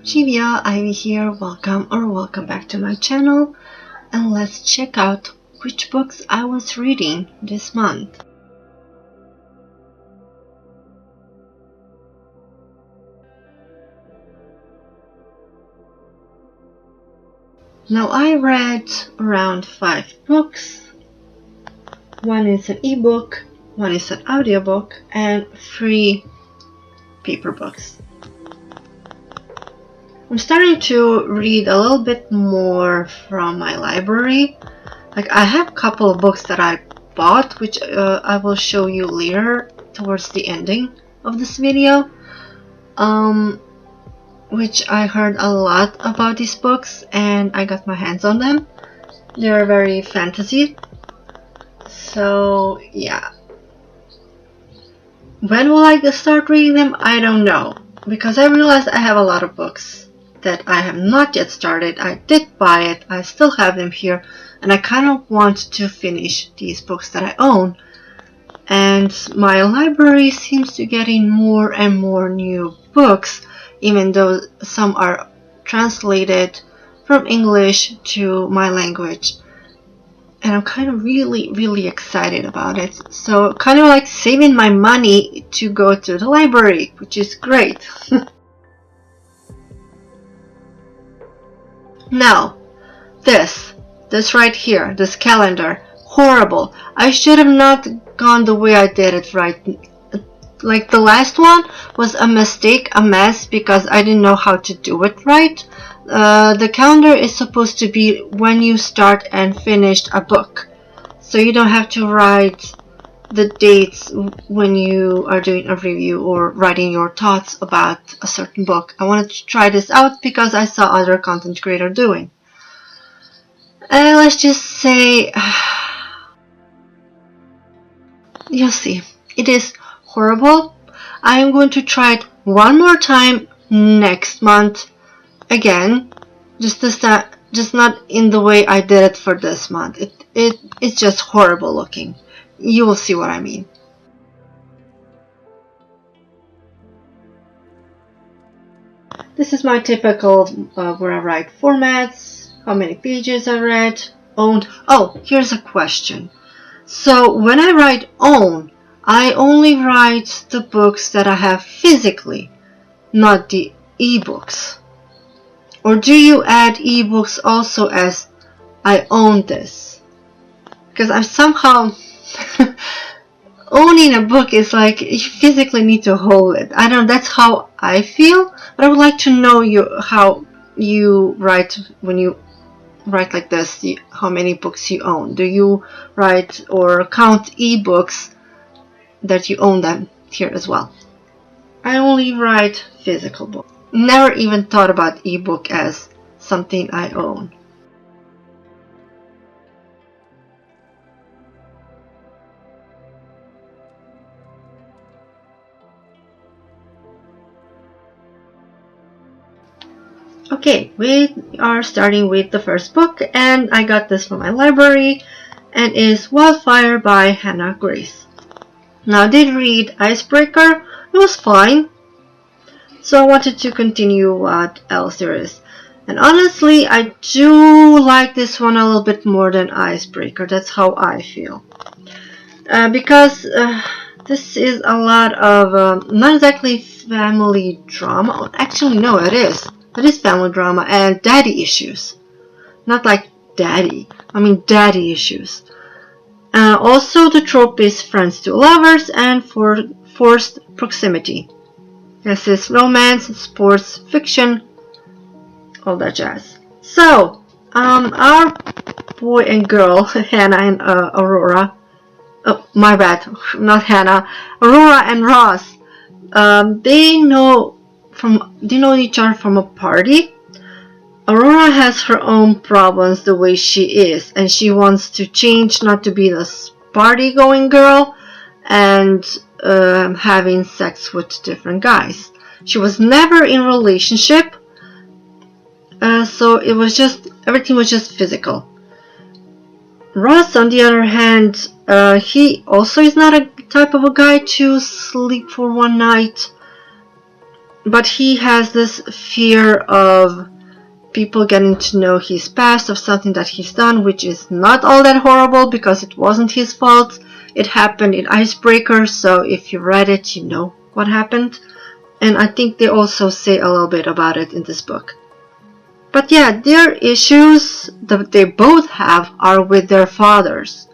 Živjo, Ivy here, welcome back to my channel, and let's check out which books I was reading this month. Now I read around 5 books. One is an ebook, one is an audiobook, and 3 paper books. I'm starting to read a little bit more from my library. Like, I have a couple of books that I bought, which I will show you later towards the ending of this video, which I heard a lot about these books and I got my hands on them. They're very fantasy, so yeah. When will I start reading them? I don't know, because I realized I have a lot of books that I have not yet started. I did buy it, I still have them here, and I kind of want to finish these books that I own. And my library seems to get in more and more new books, even though some are translated from English to my language. And I'm kind of really excited about it. So kind of like saving my money to go to the library, which is great. Now, this right here, this calendar, horrible. I should have not gone the way I did it, right? Like, the last one was a mistake, a mess, because I didn't know how to do it right. The calendar is supposed to be when you start and finished a book, so you don't have to write the dates when you are doing a review or writing your thoughts about a certain book. I wanted to try this out because I saw other content creators doing. And let's just say, you'll see, it is horrible. I am going to try it one more time next month again, just not in the way I did it for this month. It's just horrible looking. You will see what I mean. This is my typical where I write formats, how many pages I read, owned. Oh, here's a question. So when I write own, I only write the books that I have physically, not the ebooks. Or do you add ebooks also as I own this? Because I'm somehow owning a book is like you physically need to hold it. I don't know, that's how I feel, but I would like to know how you write when you write like this, how many books you own. Do you write or count ebooks that you own them here as well? I only write physical books. Never even thought about ebook as something I own. Okay, we are starting with the first book, and I got this from my library, and is Wildfire by Hannah Grace. Now, I did read Icebreaker. It was fine, so I wanted to continue what else there is. And honestly, I do like this one a little bit more than Icebreaker. That's how I feel. Because this is a lot of, not exactly family drama. Actually, no, it is. It is family drama and daddy issues. Not like daddy, I mean daddy issues. Also, the trope is friends to lovers and forced proximity. This is romance, sports, fiction, all that jazz. So, our boy and girl, Hannah and Aurora, oh, my bad, not Hannah, Aurora and Ross, they know each other from a party. Aurora has her own problems the way she is, and she wants to change, not to be this party-going girl and having sex with different guys. She was never in a relationship, so it was just, everything was just physical. Ross, on the other hand, he also is not a type of a guy to sleep for one night. but he has this fear of people getting to know his past, of something that he's done, which is not all that horrible because it wasn't his fault. It happened in Icebreaker, so if you read it, you know what happened. And I think they also say a little bit about it in this book. But yeah, their issues that they both have are with their fathers.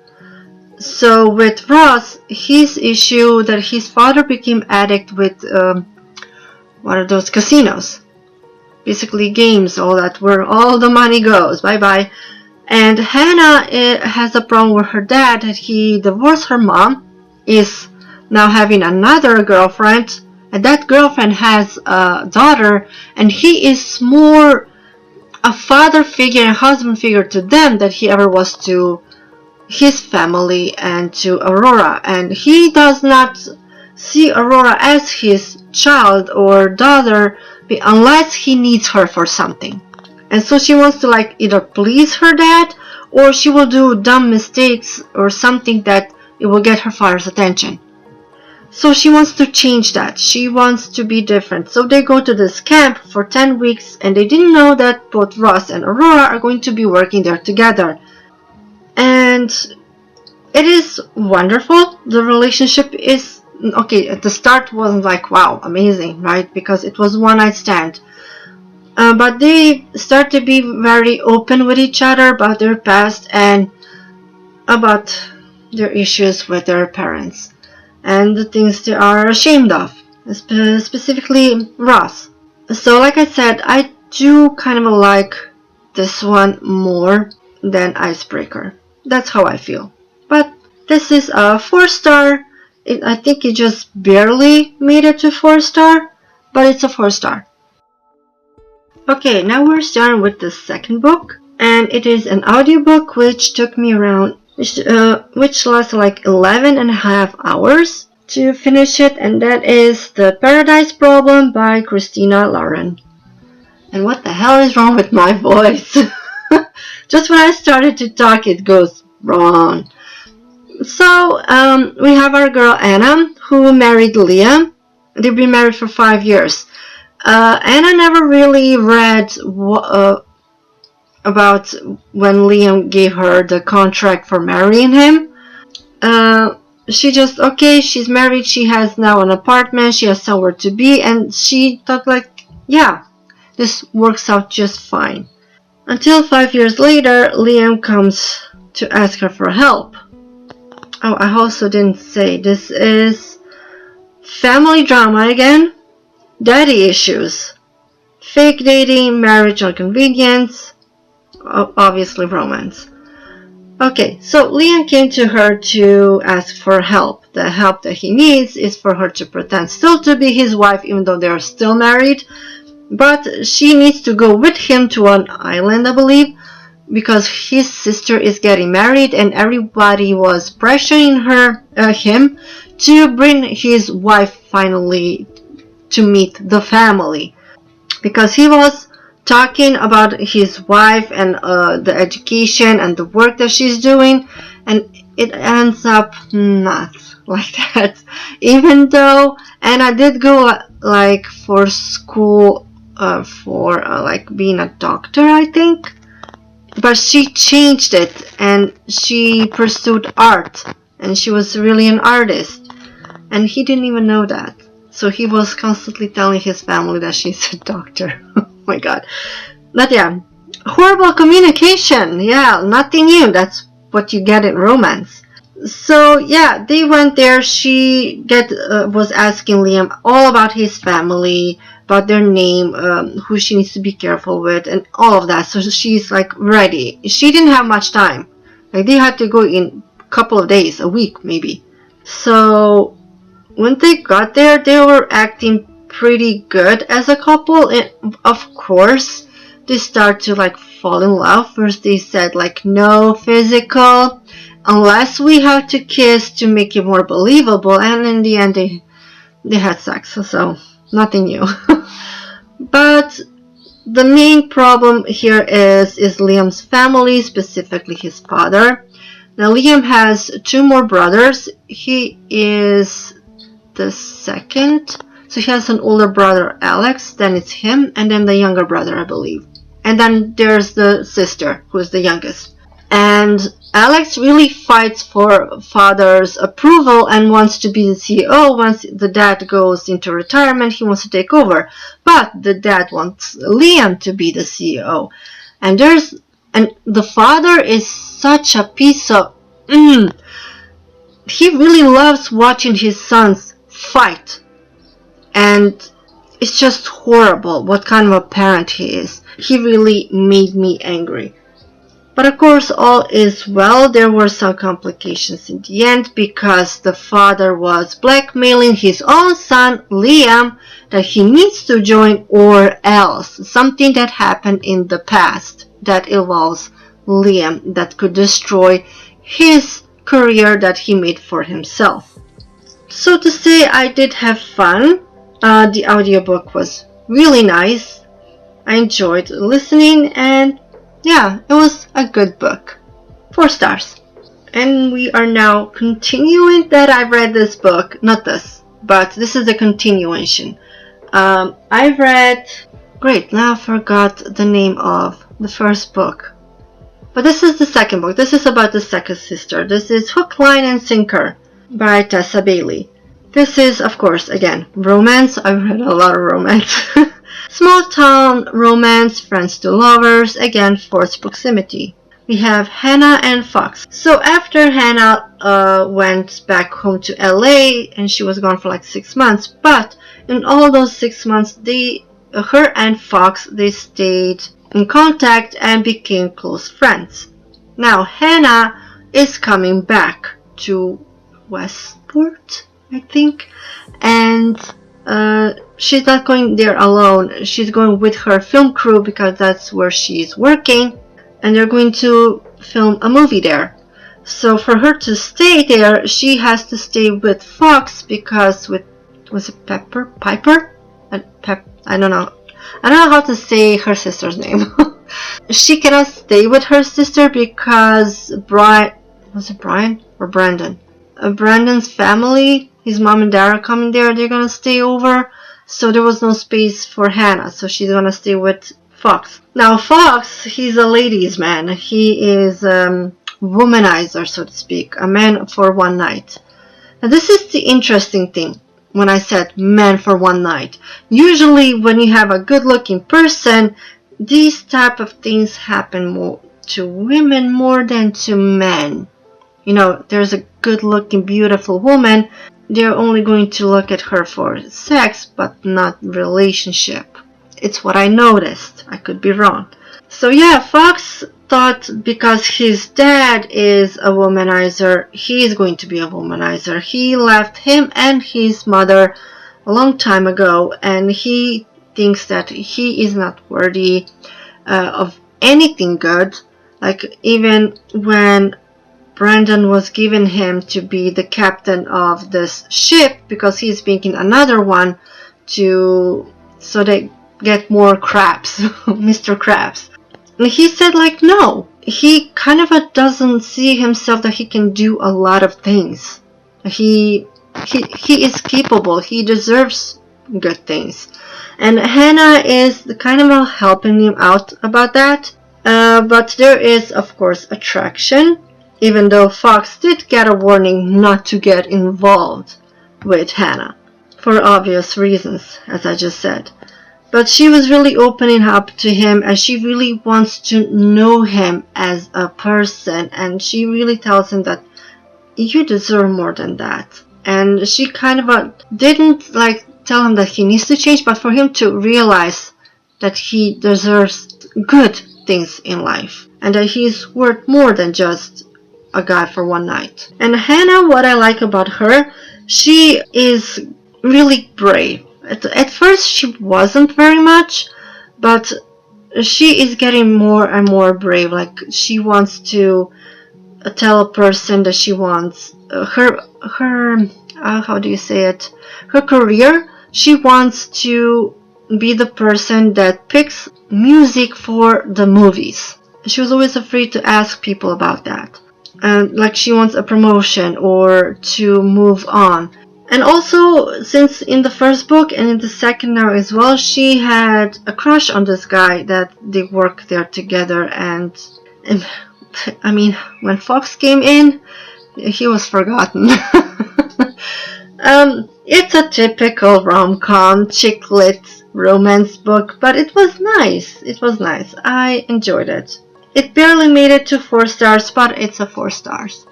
So with Ross, his issue that his father became addict with what are those casinos? Basically games, all that, where all the money goes. Bye bye. And Hannah has a problem with her dad that he divorced her mom, is now having another girlfriend, and that girlfriend has a daughter, and he is more a father figure and husband figure to them than he ever was to his family and to Aurora. And he does not see Aurora as his child or daughter unless he needs her for something. And so she wants to like either please her dad, or she will do dumb mistakes or something that it will get her father's attention. So she wants to change that. She wants to be different. So they go to this camp for 10 weeks, and they didn't know that both Ross and Aurora are going to be working there together. And it is wonderful. The relationship is okay. At the start wasn't like wow, amazing, right? Because it was one night stand. But they start to be very open with each other about their past and about their issues with their parents and the things they are ashamed of, specifically Ross. So like I said, I do kind of like this one more than Icebreaker. That's how I feel. But this is a 4-star. I think it just barely made it to 4-star, but it's a 4-star. Okay, now we're starting with the second book, and it is an audiobook which took me around which lasted like 11.5 hours to finish it, and that is The Paradise Problem by Christina Lauren. And what the hell is wrong with my voice? Just when I started to talk, it goes wrong. So we have our girl Anna, who married Liam. They've been married for 5 years. Anna never really read about when Liam gave her the contract for marrying him. She just, okay, she's married, she has now an apartment, she has somewhere to be, and she thought like, yeah, this works out just fine. Until 5 years later, Liam comes to ask her for help. Oh, I also didn't say, this is family drama again, daddy issues, fake dating, marriage inconvenience, obviously romance. Okay, so Liam came to her to ask for help. The help that he needs is for her to pretend still to be his wife even though they are still married. But she needs to go with him to an island, I believe, because his sister is getting married and everybody was pressuring him to bring his wife finally to meet the family. Because he was talking about his wife and the education and the work that she's doing, and it ends up not like that. Even though Anna did go like for school for like being a doctor, I think, but she changed it and she pursued art and she was really an artist, and he didn't even know that. So he was constantly telling his family that she's a doctor. Oh my god. But yeah, horrible communication. Yeah, nothing new. That's what you get in romance. So yeah, they went there. She was asking Liam all about his family, about their name, who she needs to be careful with, and all of that. So she's like ready. She didn't have much time. Like they had to go in a couple of days, a week maybe. So when they got there, they were acting pretty good as a couple, and of course they start to like fall in love. First they said like no physical unless we have to kiss to make it more believable, and in the end they had sex, so nothing new. But the main problem here is Liam's family, specifically his father. Now Liam has 2 more brothers. He is the second So he has an older brother, Alex, then it's him, and then the younger brother, I believe. And then there's the sister, who is the youngest. And Alex really fights for father's approval and wants to be the CEO. Once the dad goes into retirement, he wants to take over. But the dad wants Liam to be the CEO. And the father is such a piece of... He really loves watching his sons fight. And it's just horrible what kind of a parent he is. He really made me angry. But of course, all is well. There were some complications in the end because the father was blackmailing his own son, Liam, that he needs to join or else. Something that happened in the past that involves Liam that could destroy his career that he made for himself. So to say, I did have fun. The audiobook was really nice. I enjoyed listening and yeah, it was a good book. 4 stars. And we are now continuing that I've read this book. Not this, but this is the continuation. I've read... Great, now I forgot the name of the first book. But this is the second book. This is about the second sister. This is Hook, Line and Sinker by Tessa Bailey. This is, of course, again, romance. I've read a lot of romance. Small town romance, friends to lovers, again, forced proximity. We have Hannah and Fox. So after Hannah went back home to LA and she was gone for like 6 months, but in all those 6 months, her and Fox, they stayed in contact and became close friends. Now Hannah is coming back to Westport, I think, and she's not going there alone. She's going with her film crew because that's where she's working, and they're going to film a movie there. So for her to stay there, she has to stay with Fox because was it Piper? I don't know how to say her sister's name. She cannot stay with her sister because Brian or Brandon? Brandon's family, his mom and dad are coming there. They're gonna stay over. So there was no space for Hannah, so she's gonna stay with Fox. Now Fox, he's a ladies' man. He is womanizer, so to speak, a man for one night. Now this is the interesting thing when I said man for one night. Usually when you have a good-looking person, these type of things happen more to women more than to men. You know, there's a good-looking, beautiful woman. They're only going to look at her for sex, but not relationship. It's what I noticed. I could be wrong. So yeah, Fox thought because his dad is a womanizer, he's going to be a womanizer. He left him and his mother a long time ago, and he thinks that he is not worthy of anything good. Like even when Brandon was given him to be the captain of this ship because he's making another one so they get more crabs, Mr. Krabs. And he said like no, he kind of doesn't see himself that he can do a lot of things. He is capable, he deserves good things. And Hannah is kind of helping him out about that. But there is of course attraction. Even though Fox did get a warning not to get involved with Hannah, for obvious reasons, as I just said. But she was really opening up to him, and she really wants to know him as a person, and she really tells him that you deserve more than that. And she kind of didn't like tell him that he needs to change, but for him to realize that he deserves good things in life, and that he's worth more than just a guy for one night. And Hannah, what I like about her, she is really brave. At first she wasn't very much, but she is getting more and more brave. Like she wants to tell a person that she wants her how do you say it, her career. She wants to be the person that picks music for the movies. She was always afraid to ask people about that. Like she wants a promotion or to move on. And also, since in the first book and in the second now as well, she had a crush on this guy that they work there together. And I mean, when Fox came in, he was forgotten. It's a typical rom-com, chick lit romance book, but it was nice. It was nice. I enjoyed it. It barely made it to 4 stars, but it's a 4 stars.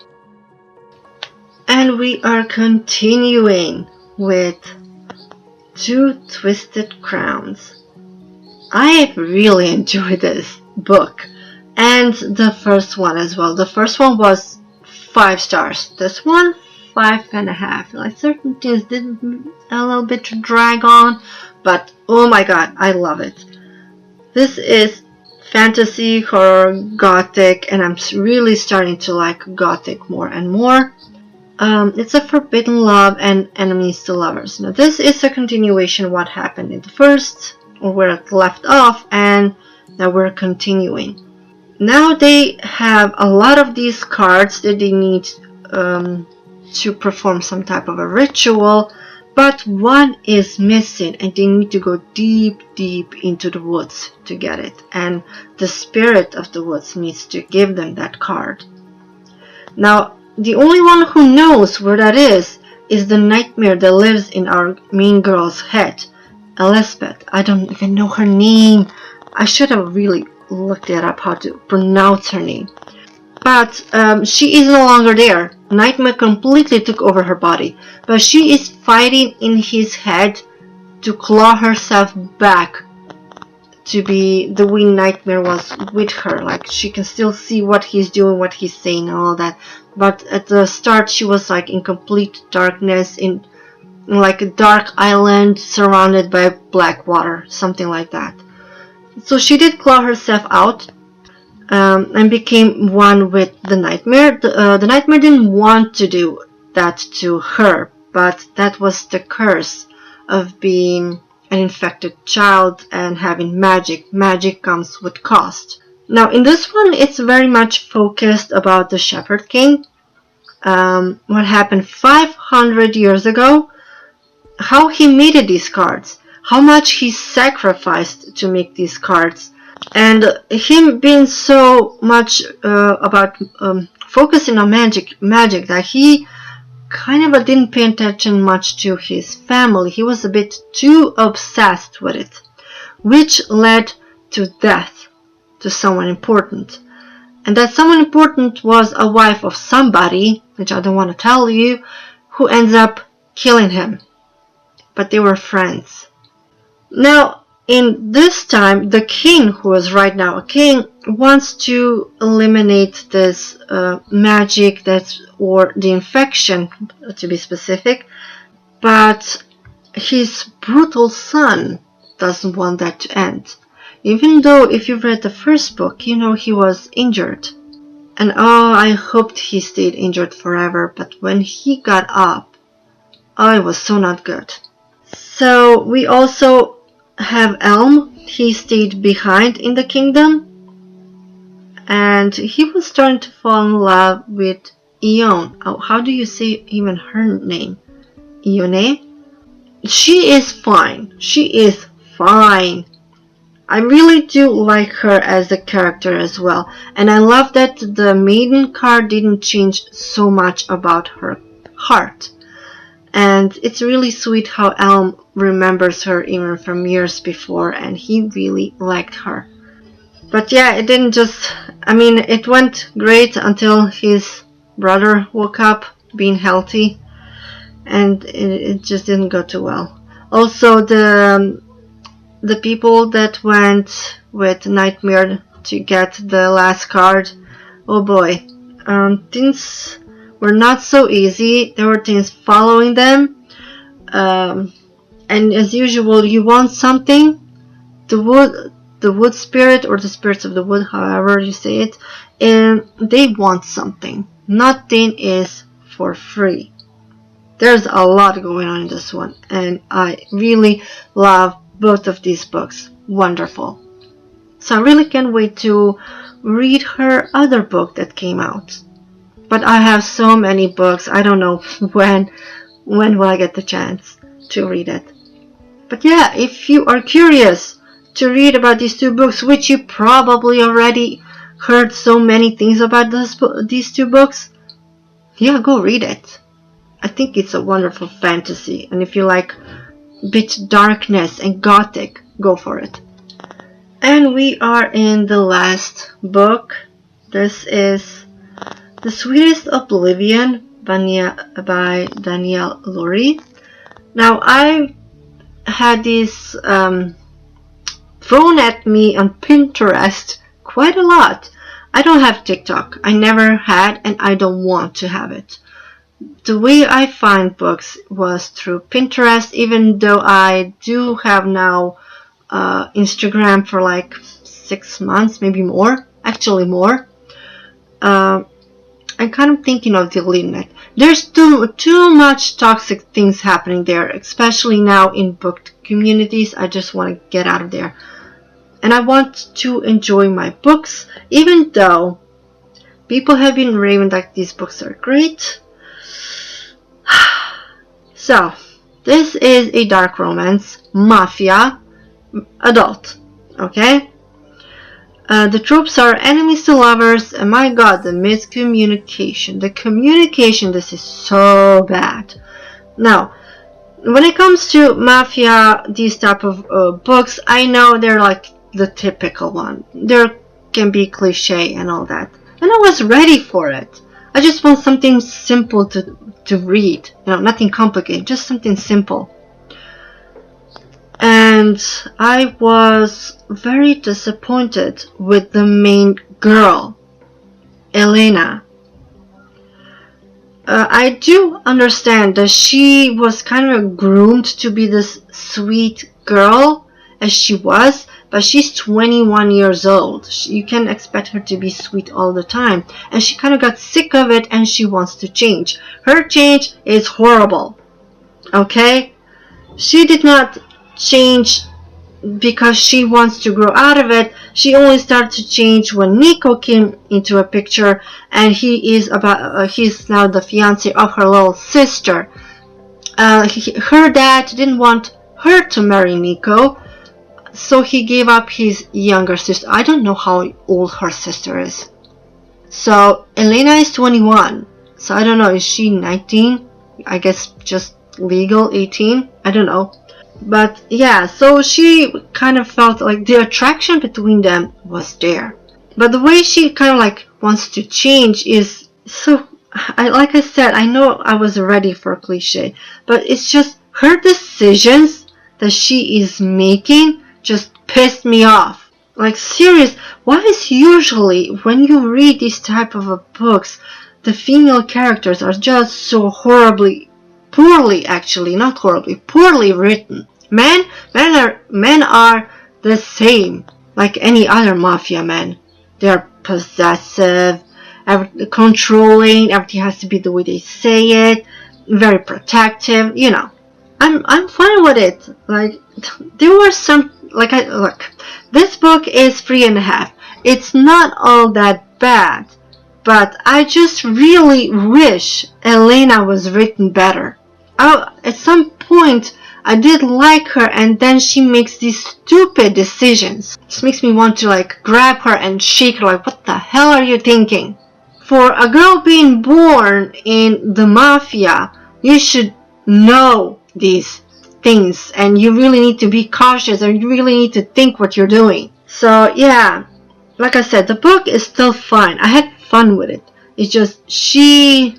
And we are continuing with 2 Twisted Crowns. I really enjoyed this book, and the first one as well. The first one was 5 stars. This one, 5.5. Like, certain things didn't a little bit to drag on, but oh my god, I love it. This is fantasy, horror, gothic, and I'm really starting to like gothic more and more. It's a forbidden love and enemies to lovers. Now this is a continuation of what happened in the first, or where it left off, and now we're continuing. Now they have a lot of these cards that they need to perform some type of a ritual, but one is missing and they need to go deep into the woods to get it, and the spirit of the woods needs to give them that card. Now the only one who knows where that is the nightmare that lives in our main girl's head, Elizabeth. I don't even know her name. I should have really looked it up how to pronounce her name. But she is no longer there. Nightmare completely took over her body, but she is fighting in his head to claw herself back to be the way Nightmare was with her. Like, she can still see what he's doing, what he's saying and all that, but at the start she was like in complete darkness, in like a dark island surrounded by black water, something like that. So she did claw herself out and became one with the Nightmare. The Nightmare didn't want to do that to her, but that was the curse of being an infected child and having magic. Magic comes with cost. Now in this one it's very much focused about the Shepherd King. What happened 500 years ago, how he made these cards, how much he sacrificed to make these cards, and him being so much about focusing on magic that he kind of didn't pay attention much to his family. He was a bit too obsessed with it, which led to death to someone important. And that someone important was a wife of somebody, which I don't want to tell you, who ends up killing him. But they were friends. Now, in this time, the king, who is right now a king, wants to eliminate this magic, or the infection, to be specific, but his brutal son doesn't want that to end. Even though, if you read the first book, you know he was injured. And oh, I hoped he stayed injured forever, but when he got up, oh, it was so not good. So we also have Elm. He stayed behind in the kingdom, and he was starting to fall in love with Ione. Oh, how do you say even her name? Ione? She is fine. She is fine. I really do like her as a character as well, and I love that the maiden card didn't change so much about her heart. And it's really sweet how Elm remembers her even from years before, and he really liked her. But yeah, it didn't just, I mean, it went great until his brother woke up being healthy, and it just didn't go too well. Also, the people that went with Nightmare to get the last card, oh boy, things were not so easy. There were things following them, and as usual, you want something, the wood spirit, or the spirits of the wood, however you say it, and they want something. Nothing is for free. There's a lot going on in this one, and I really love both of these books. Wonderful. So I really can't wait to read her other book that came out. But I have so many books, I don't know when when will I get the chance to read it. But yeah, if you are curious to read about these two books, which you probably already heard so many things about these two books, yeah, go read it. I think it's a wonderful fantasy, and if you like a bit darkness and gothic, go for it. And we are in the last book. This is The Sweetest Oblivion by Danielle. Now, I had this thrown at me on Pinterest quite a lot. I don't have TikTok. I never had, and I don't want to have it. The way I find books was through Pinterest, even though I do have now Instagram for like 6 months, maybe more, actually more. I'm kind of thinking of deleting it. There's too much toxic things happening there, especially now in book communities. I just want to get out of there. And I want to enjoy my books, even though people have been raving that these books are great. So, this is a dark romance, mafia, adult, okay? The tropes are enemies to lovers, and my god, the miscommunication. The communication, this is so bad. Now, when it comes to mafia, these type of books, I know they're like the typical one. There can be cliche and all that. And I was ready for it. I just want something simple to read. You know, nothing complicated, just something simple. And I was very disappointed with the main girl, Elena. I do understand that she was kind of groomed to be this sweet girl, as she was, but she's 21 years old. You can't expect her to be sweet all the time. And she kind of got sick of it, and she wants to change. Her change is horrible. Okay? She did not change because she wants to grow out of it. She only started to change when Nico came into a picture, and he's now the fiance of her little sister. Her dad didn't want her to marry Nico, so he gave up his younger sister. I don't know how old her sister is. So Elena is 21. So I don't know, is she 19? I guess just legal 18? I don't know. But yeah, so she kind of felt like the attraction between them was there. But the way she kind of like wants to change is so, like I said, I know I was ready for a cliche, but it's just her decisions that she is making just pissed me off. Like, serious, why is usually when you read these type of books, the female characters are just so poorly written. Men are the same like any other mafia men. They're possessive, controlling, everything has to be the way they say it, very protective, you know. I'm fine with it. Like, there were some, look, this book is 3.5. It's not all that bad, but I just really wish Elena was written better. At some point, I did like her, and then she makes these stupid decisions. This makes me want to like grab her and shake her like, what the hell are you thinking? For a girl being born in the mafia, you should know these things, and you really need to be cautious, and you really need to think what you're doing. So yeah, like I said, the book is still fine. I had fun with it. It's just she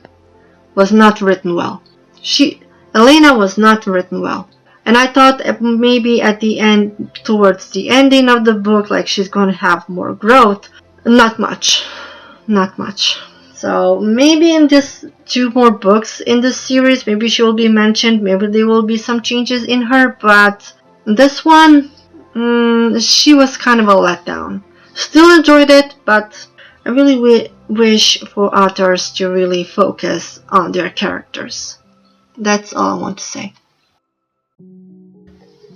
was not written well. Elena was not written well. And I thought maybe at the end, towards the ending of the book, like she's going to have more growth. Not much. Not much. So maybe in this 2 more books in this series, maybe she will be mentioned. Maybe there will be some changes in her. But this one, she was kind of a letdown. Still enjoyed it, but I really wish for authors to really focus on their characters. That's all I want to say.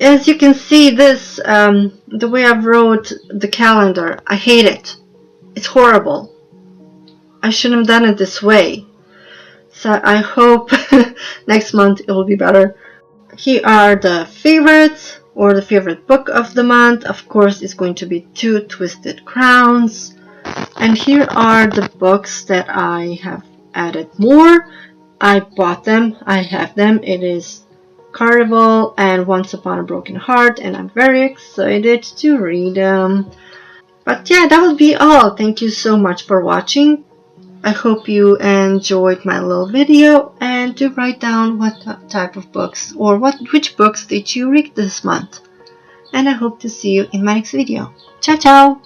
As you can see, this, the way I've wrote the calendar, I hate it. It's horrible. I shouldn't have done it this way. So I hope next month it will be better. Here are the favorites, or the favorite book of the month. Of course, it's going to be Two Twisted Crowns. And here are the books that I have added more. I bought them, I have them. It is Carnival and Once Upon a Broken Heart, and I'm very excited to read them. But yeah, that would be all. Thank you so much for watching. I hope you enjoyed my little video, and do write down what type of books or which books did you read this month. And I hope to see you in my next video. Ciao ciao!